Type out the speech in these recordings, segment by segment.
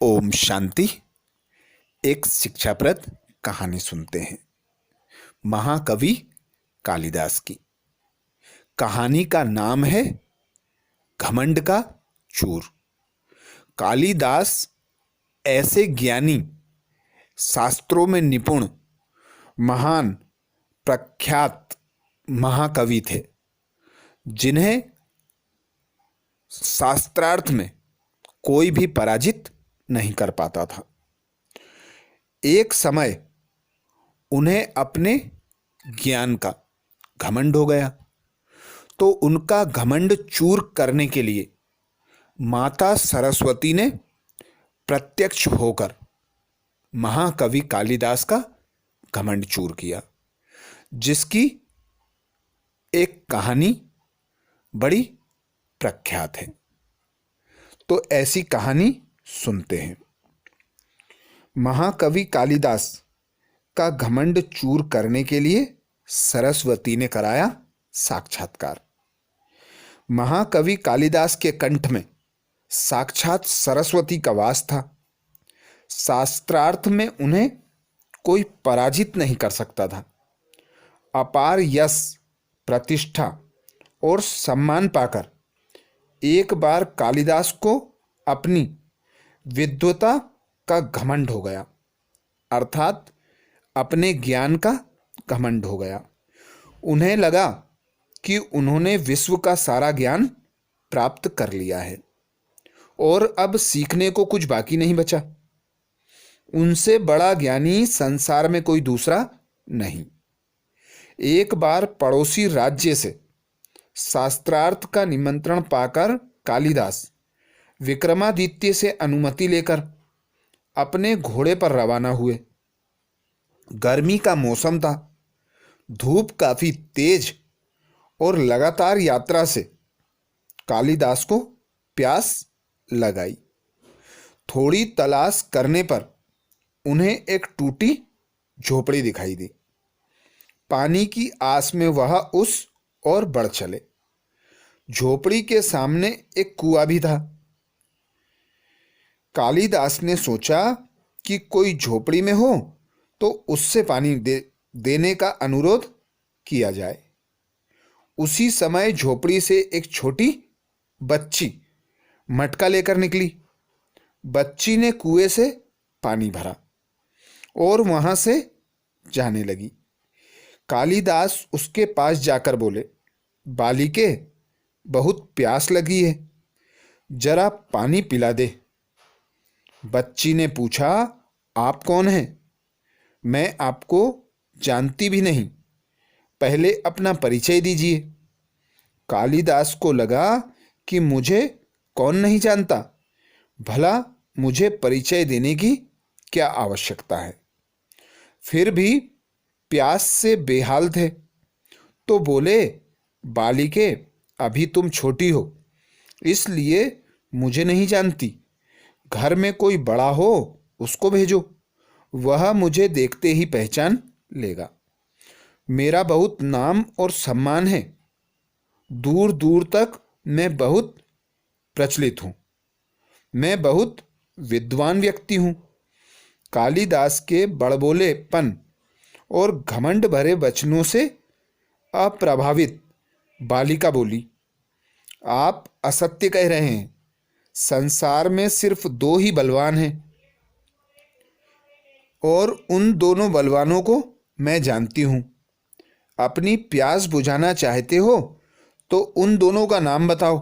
ओम शांति। एक शिक्षाप्रद कहानी सुनते हैं महाकवि कालिदास की। कहानी का नाम है घमंड का चूर। कालिदास ऐसे ज्ञानी, शास्त्रों में निपुण, महान, प्रख्यात महाकवि थे जिन्हें शास्त्रार्थ में कोई भी पराजित नहीं कर पाता था। एक समय उन्हें अपने ज्ञान का घमंड हो गया, तो उनका घमंड चूर करने के लिए माता सरस्वती ने प्रत्यक्ष होकर महाकवि कालिदास का घमंड चूर किया, जिसकी एक कहानी बड़ी प्रख्यात है। तो ऐसी कहानी सुनते हैं। महाकवि कालिदास का घमंड चूर करने के लिए सरस्वती ने कराया साक्षात्कार। महाकवि कालिदास के कंठ में साक्षात सरस्वती का वास था। शास्त्रार्थ में उन्हें कोई पराजित नहीं कर सकता था। अपार यश, प्रतिष्ठा और सम्मान पाकर एक बार कालिदास को अपनी विद्वता का घमंड हो गया, अर्थात अपने ज्ञान का घमंड हो गया। उन्हें लगा कि उन्होंने विश्व का सारा ज्ञान प्राप्त कर लिया है और अब सीखने को कुछ बाकी नहीं बचा। उनसे बड़ा ज्ञानी संसार में कोई दूसरा नहीं। एक बार पड़ोसी राज्य से शास्त्रार्थ का निमंत्रण पाकर कालिदास विक्रमादित्य से अनुमति लेकर अपने घोड़े पर रवाना हुए। गर्मी का मौसम था, धूप काफी तेज और लगातार यात्रा से कालिदास को प्यास लगाई। थोड़ी तलाश करने पर उन्हें एक टूटी झोपड़ी दिखाई दी। पानी की आस में वह उस और बढ़ चले। झोपड़ी के सामने एक कुआं भी था। कालिदास ने सोचा कि कोई झोपड़ी में हो तो उससे पानी देने का अनुरोध किया जाए। उसी समय झोपड़ी से एक छोटी बच्ची मटका लेकर निकली। बच्ची ने कुएं से पानी भरा और वहां से जाने लगी। कालिदास उसके पास जाकर बोले, बालिके, बहुत प्यास लगी है, जरा पानी पिला दे। बच्ची ने पूछा, आप कौन हैं? मैं आपको जानती भी नहीं, पहले अपना परिचय दीजिए। कालिदास को लगा कि मुझे कौन नहीं जानता, भला मुझे परिचय देने की क्या आवश्यकता है। फिर भी प्यास से बेहाल थे तो बोले, बालिके, अभी तुम छोटी हो, इसलिए मुझे नहीं जानती। घर में कोई बड़ा हो उसको भेजो, वह मुझे देखते ही पहचान लेगा। मेरा बहुत नाम और सम्मान है, दूर दूर तक मैं बहुत प्रचलित हूँ, मैं बहुत विद्वान व्यक्ति हूँ। कालिदास के बड़बोलेपन और घमंड भरे वचनों से अप्रभावित बालिका बोली, आप असत्य कह रहे हैं। संसार में सिर्फ दो ही बलवान हैं और उन दोनों बलवानों को मैं जानती हूं। अपनी प्यास बुझाना चाहते हो तो उन दोनों का नाम बताओ।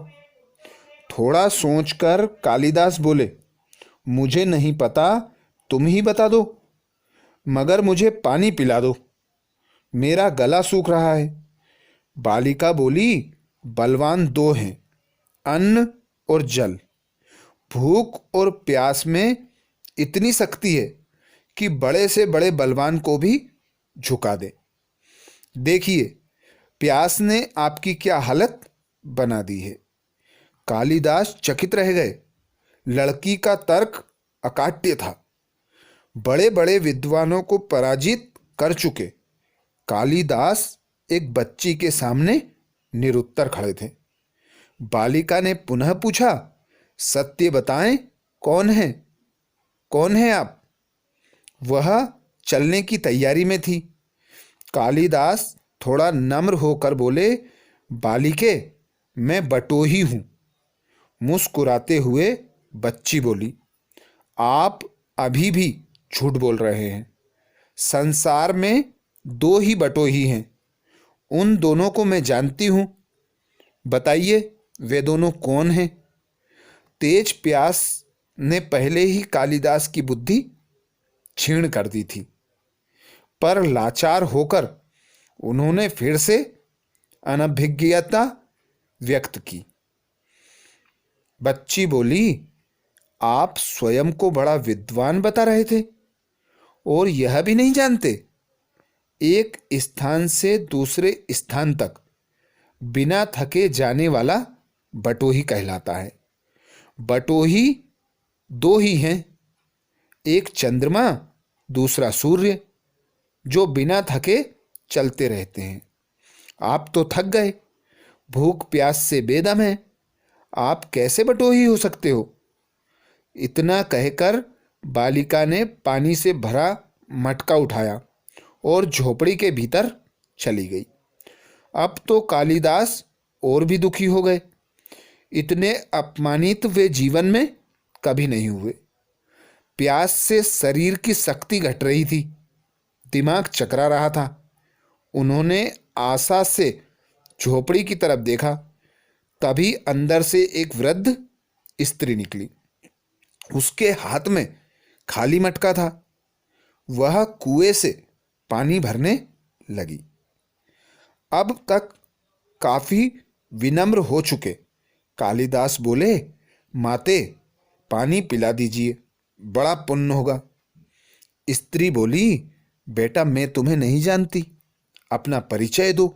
थोड़ा सोचकर कालिदास बोले, मुझे नहीं पता, तुम ही बता दो, मगर मुझे पानी पिला दो, मेरा गला सूख रहा है। बालिका बोली, बलवान दो हैं, अन्न और जल। भूख और प्यास में इतनी शक्ति है कि बड़े से बड़े बलवान को भी झुका दे। देखिए, प्यास ने आपकी क्या हालत बना दी है। कालिदास चकित रह गए। लड़की का तर्क अकाट्य था। बड़े बड़े विद्वानों को पराजित कर चुके कालिदास एक बच्ची के सामने निरुत्तर खड़े थे। बालिका ने पुनः पूछा, सत्य बताएं, कौन है? कौन है आप? वह चलने की तैयारी में थी। कालिदास थोड़ा नम्र होकर बोले, बालिके, मैं बटोही हूं। मुस्कुराते हुए बच्ची बोली, आप अभी भी झूठ बोल रहे हैं। संसार में दो ही बटोही हैं, उन दोनों को मैं जानती हूं। बताइए, वे दोनों कौन हैं? तेज प्यास ने पहले ही कालिदास की बुद्धि क्षीण कर दी थी, पर लाचार होकर उन्होंने फिर से अनभिज्ञता व्यक्त की। बच्ची बोली, आप स्वयं को बड़ा विद्वान बता रहे थे और यह भी नहीं जानते एक स्थान से दूसरे स्थान तक बिना थके जाने वाला बटोही कहलाता है। बटोही दो ही हैं, एक चंद्रमा, दूसरा सूर्य, जो बिना थके चलते रहते हैं। आप तो थक गए, भूख प्यास से बेदम हैं, आप कैसे बटोही हो सकते हो? इतना कहकर बालिका ने पानी से भरा मटका उठाया और झोपड़ी के भीतर चली गई। अब तो कालिदास और भी दुखी हो गए। इतने अपमानित वे जीवन में कभी नहीं हुए। प्यास से शरीर की शक्ति घट रही थी, दिमाग चकरा रहा था। उन्होंने आशा से झोपड़ी की तरफ देखा, तभी अंदर से एक वृद्ध स्त्री निकली। उसके हाथ में खाली मटका था। वह कुएं से पानी भरने लगी। अब तक काफी विनम्र हो चुके कालिदास बोले, माते, पानी पिला दीजिए, बड़ा पुण्य होगा। स्त्री बोली, बेटा, मैं तुम्हें नहीं जानती, अपना परिचय दो,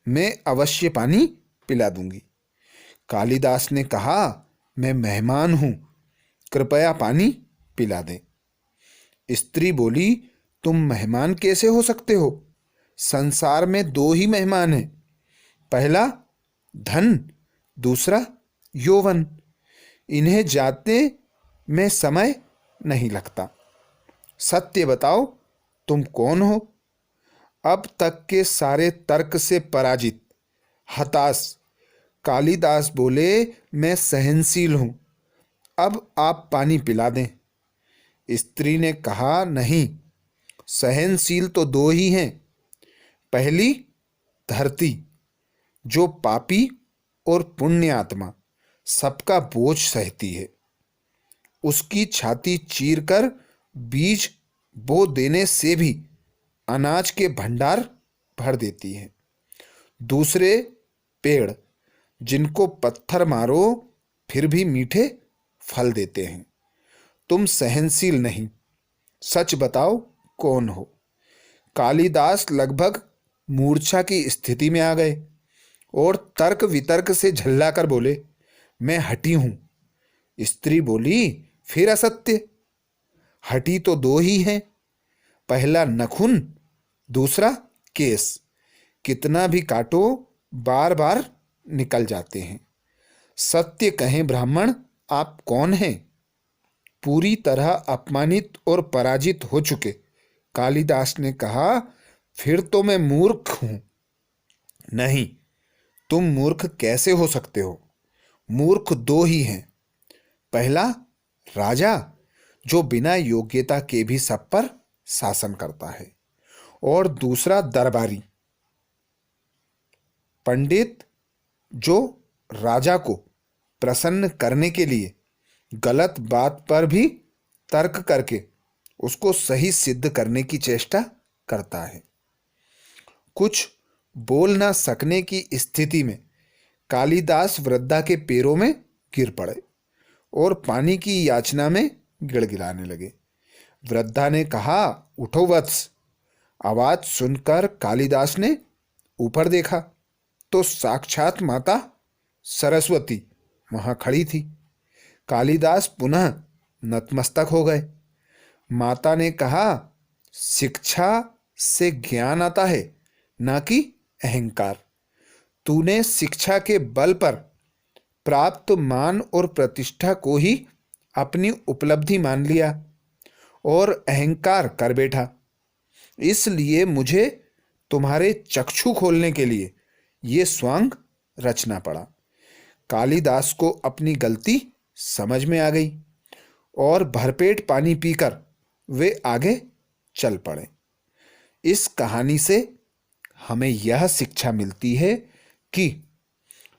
मैं अवश्य पानी पिला दूंगी। कालिदास ने कहा, मैं मेहमान हूं, कृपया पानी पिला दें। स्त्री बोली, तुम मेहमान कैसे हो सकते हो? संसार में दो ही मेहमान हैं, पहला धन, दूसरा यौवन। इन्हें जाते में समय नहीं लगता। सत्य बताओ, तुम कौन हो? अब तक के सारे तर्क से पराजित, हताश कालिदास बोले, मैं सहनशील हूं, अब आप पानी पिला दें। स्त्री ने कहा, नहीं, सहनशील तो दो ही हैं। पहली धरती, जो पापी और पुण्य आत्मा सबका बोझ सहती है, उसकी छाती चीरकर बीज बो देने से भी अनाज के भंडार भर देती है। दूसरे पेड़, जिनको पत्थर मारो फिर भी मीठे फल देते हैं। तुम सहनशील नहीं, सच बताओ कौन हो? कालिदास लगभग मूर्छा की स्थिति में आ गए और तर्क वितर्क से झल्लाकर बोले, मैं हठी हूं। स्त्री बोली, फिर असत्य। हठी तो दो ही हैं, पहला नखून, दूसरा केस। कितना भी काटो बार बार निकल जाते हैं। सत्य कहें ब्राह्मण, आप कौन हैं? पूरी तरह अपमानित और पराजित हो चुके कालिदास ने कहा, फिर तो मैं मूर्ख हूं। नहीं, तुम मूर्ख कैसे हो सकते हो? मूर्ख दो ही हैं, पहला राजा, जो बिना योग्यता के भी सब पर शासन करता है, और दूसरा दरबारी, पंडित, जो राजा को प्रसन्न करने के लिए गलत बात पर भी तर्क करके उसको सही सिद्ध करने की चेष्टा करता है। कुछ बोल ना सकने की स्थिति में कालिदास वृद्धा के पैरों में गिर पड़े और पानी की याचना में गिड़गिड़ाने लगे। वृद्धा ने कहा, उठो वत्स। आवाज सुनकर कालिदास ने ऊपर देखा तो साक्षात माता सरस्वती वहां खड़ी थी। कालिदास पुनः नतमस्तक हो गए। माता ने कहा, शिक्षा से ज्ञान आता है, ना कि अहंकार। तूने शिक्षा के बल पर प्राप्त मान और प्रतिष्ठा को ही अपनी उपलब्धि मान लिया। और अहंकार कर बैठा। इसलिए मुझे तुम्हारे चक्षु खोलने के लिए ये स्वांग रचना पड़ा। कालिदास को अपनी गलती समझ में आ गई और भरपेट पानी पीकर वे आगे चल पड़े। इस कहानी से हमें यह शिक्षा मिलती है कि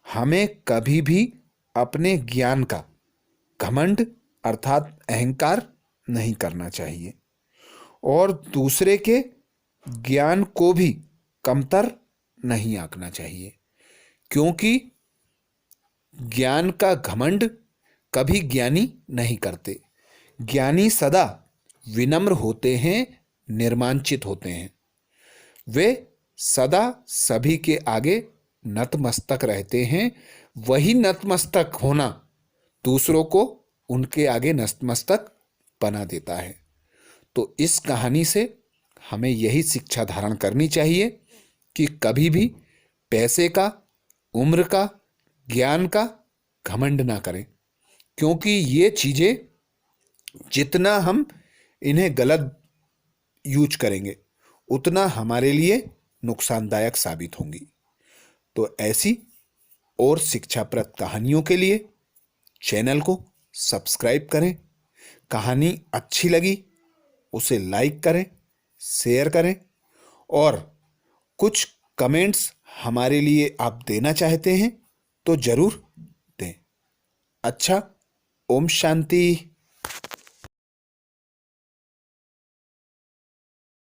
हमें कभी भी अपने ज्ञान का घमंड अर्थात अहंकार नहीं करना चाहिए और दूसरे के ज्ञान को भी कमतर नहीं आंकना चाहिए, क्योंकि ज्ञान का घमंड कभी ज्ञानी नहीं करते। ज्ञानी सदा विनम्र होते हैं, निर्मांचित होते हैं। वे सदा सभी के आगे नतमस्तक रहते हैं। वही नतमस्तक होना दूसरों को उनके आगे नतमस्तक बना देता है। तो इस कहानी से हमें यही शिक्षा धारण करनी चाहिए कि कभी भी पैसे का, उम्र का, ज्ञान का घमंड ना करें, क्योंकि ये चीज़ें जितना हम इन्हें गलत यूज करेंगे उतना हमारे लिए नुकसानदायक साबित होंगी। तो ऐसी और शिक्षाप्रद कहानियों के लिए चैनल को सब्सक्राइब करें। कहानी अच्छी लगी उसे लाइक करें, शेयर करें और कुछ कमेंट्स हमारे लिए आप देना चाहते हैं तो ज़रूर दें। अच्छा, ओम शांति।